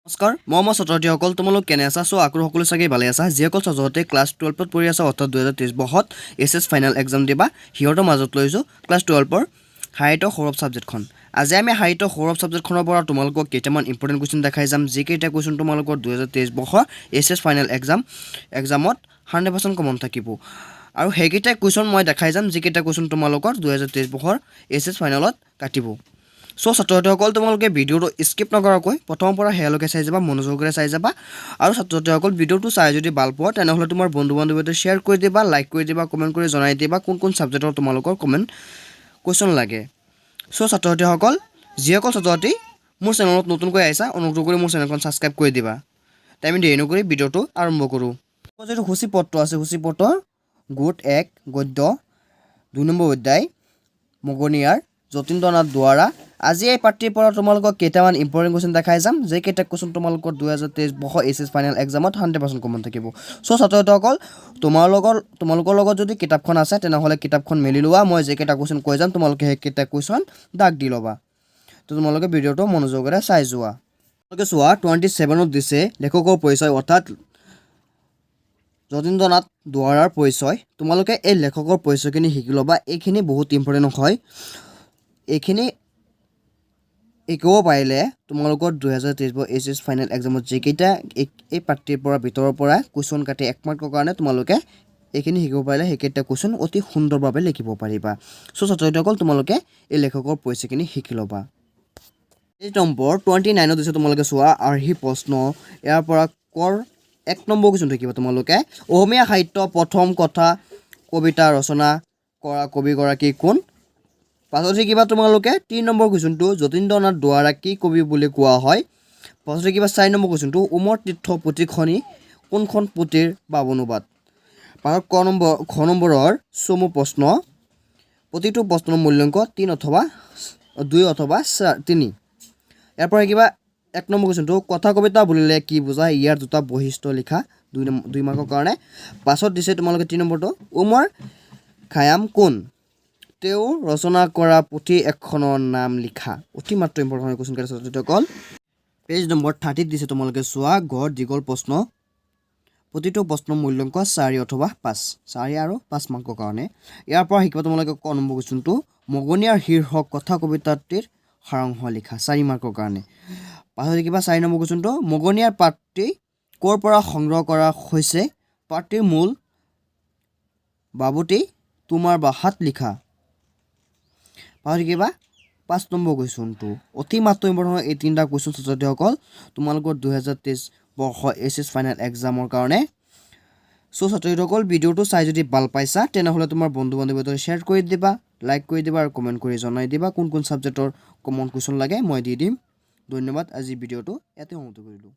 নমস্কাৰ মই ছাত্ৰছাত্ৰীসকল তোমালোক কেনে আছা আকৰো সকলো চাগে ভালে আছা যিসকল ছাত্ৰছাত্ৰী ক্লাছ 12ত পঢ়ি আছা অৰ্থাৎ 2023 বৰ্ষত এছএছ ফাইনেল এক্সাম দিবা হিয়ৰ মাজত লৈছো ক্লাছ 12ৰ সাহিত্য সৌৰভ সাবজেক্টখন আজি আমি সাহিত্য সৌৰভ সাবজেক্টখনৰ পৰা তোমালোকক কেইটামান ইম্পৰ্টেন্ট কোৱেশ্চন দেখাই যাম যিকেইটা কোৱেশ্চন তোমালোকৰ 2023 বৰ্ষৰ এছএছ ফাইনেল এক্সামত 100% কমন থাকিব আৰু হেগিটা কোৱেশ্চন মই দেখাই যাম যিকেইটা কোৱেশ্চন তোমালোকৰ 2023 বৰ্ষৰ এছএছ ফাইনেলত কাটিব ছাত্ৰছাত্ৰীসকল তোমালোকে ভিডিঅ'টো স্কিপ নকৰাকৈ প্ৰথমৰ পৰা হেয়ালৈকে চাই যাবা মনোযোগেৰে চাই যাবা আৰু ছাত্ৰছাত্ৰীসকল ভিডিঅ'টো চাই যদি ভাল পোৱা তেনেহ'লে তোমাৰ বন্ধু-বান্ধৱীৰ সৈতে শ্বেয়াৰ কৰি দিবা লাইক কৰি দিবা কমেণ্ট কৰি জনাই দিবা কোন সাবজেক্টৰ তোমালোকৰ কমেণ্ট কোৱেশ্চন লাগে ছাত্ৰছাত্ৰীসকল যিসকল ছাত্ৰছাত্ৰী মোৰ চেনেলত নতুনকৈ আহিছা অনুগ্ৰহ কৰি মোৰ চেনেলখন ছাবস্ক্ৰাইব কৰি দিবা আমি দেৰি নকৰি ভিডিঅ'টো আৰম্ভ কৰোঁ যিটো সূচীপত্ৰ আছে সূচীপত্ৰ গোট 1 গদ্য 2 নম্বৰ অধ্যায় মগনিয়াৰ যতীন্দ্ৰনাথ দুৱাৰা আজি এই পাঠ্যৰ পৰা তোমালোকক কেইটামান ইম্পৰ্টেন্ট কোৱেশ্চন দেখাই যাম যে কেইটা কোৱেশ্চন তোমালোকৰ 2023 বৰ্ষৰ এছএছ ফাইনেল এক্সামত 100% কমন থাকিব ছাত্ৰছাত্ৰীসকল তোমালোকৰ লগত যদি কিতাপখন আছে তেনেহ'লে কিতাপখন মেলি লোৱা মই যে কেইটা কোৱেশ্চন কৈ যাম তোমালোকে সেই কেইটা কোৱেশ্চন দাগ দি ল'বা তোমালোকে ভিডিঅ'টো মনোযোগেৰে চাই যোৱা তোমালোকে চোৱা 27ত দিছে লেখকৰ পৰিচয় অৰ্থাৎ যতীন্দ্ৰনাথ দুৱাৰাৰ পৰিচয় তোমালোকে এই লেখকৰ পৰিচয়খিনি শিকি ল'বা এইখিনি বহুত ইম্পৰ্টেন্ট হয় এইখিনি একো পাৰিলে তোমালোকৰ 2023 এছএছ ফাইনেল এক্সামত যেকেইটা এই পাঠ্যৰ পৰা ভিতৰৰ পৰা কোৱেশ্চন কাটি 1 মাৰ্কৰ কাৰণে তোমালোকে এইখিনি শিকিব পাৰিলে সেইকেইটা কোৱেশ্চন অতি সুন্দৰভাৱে লিখিব পাৰিবা ছাত্ৰছাত্ৰীসকল তোমালোকে এই লেখকৰ পৰিচয়খিনি শিকি ল'বা এই নম্বৰ 29ত দিছে তোমালোকে চোৱা আৰ্হি প্ৰশ্ন ইয়াৰ পৰা কৰ 1 নম্বৰ কোৱেশ্চন থাকিব তোমালোকে অসমীয়া সাহিত্য প্ৰথম কথা কবিতা ৰচনা কৰা কবিগৰাকী কোন পাছত কিবা তোমালোকে 3 নম্বৰ কোৱেশ্চনটো যতীন্দ্ৰনাথ দুৱাৰা কি কবি বুলি কোৱা হয় পাছত কিবা 4 নম্বৰ কোৱেশ্চনটো উমৰ তীৰ্থ পুথিখনি কোনখন পুথিৰ বাবনুবাদ পাছত খ নম্বৰৰ চমু প্ৰশ্ন প্ৰতিটো প্ৰশ্নৰ মূল্যাংক 2 অথবা 3 ইয়াৰ পৰা কিবা 1 নম্বৰ কোৱেশ্চনটো কথা কবিতা বুলিলে কি বুজায় ইয়াৰ দুটা বৈশিষ্ট্য লিখা 2 মাৰ্কৰ কাৰণে পাছত দিছে তোমালোকে 3 নম্বৰটো উমৰ খায়াম কোন তেওঁ ৰচনা কৰা পুথি এখনৰ নাম লিখা অতিমাত্ৰ ইম্পৰ্টেন্ট কোৱেশ্চন কেইটা ছাত্ৰছাত্ৰীসকল পেজ নম্বৰ 30 দিছে তোমালোকে চোৱা গড় দীঘল প্ৰশ্ন প্ৰতিটো প্ৰশ্নৰ মূল্যাংক 4 অথবা 5 4 আৰু 5 মাৰ্কৰ কাৰণে ইয়াৰ পৰা শিকিবা তোমালোকে ক নম্বৰ কোৱেশ্চনটো মগনিয়াৰ শীৰ্ষক কথা কবিতাটিৰ সাৰাংশ লিখা 4 মাৰ্কৰ কাৰণে পাছত কিবা 4 নম্বৰ কোৱেশ্চনটো মগনিয়াৰ পাঠটি ক'ৰ পৰা সংগ্ৰহ কৰা হৈছে পাঠটিৰ মূল বাবুটি তোমাৰ ভাষাত লিখা পাছত কিবা 5 নম্বৰ কোৱেশ্চনটো অতিমাত্ৰ ইম্পৰ্টেন্ট এই তিনিটা কোৱেশ্চন ছাত্ৰছাত্ৰীসকল তোমালোকৰ 2023 বৰ্ষৰ এছএছ ফাইনেল এক্সামৰ কাৰণে ছাত্ৰছাত্ৰীসকল ভিডিঅ'টো চাই যদি ভাল পাইছা তেনেহ'লে তোমাৰ বন্ধু-বান্ধৱীৰ সৈতে শ্বেয়াৰ কৰি দিবা লাইক কৰি দিবা আৰু কমেণ্ট কৰি জনাই দিবা কোন সাবজেক্টৰ কমন কোৱেশ্চন লাগে মই দি দিম ধন্যবাদ আজি ভিডিঅ'টো ইয়াতে সমাপ্ত কৰিলোঁ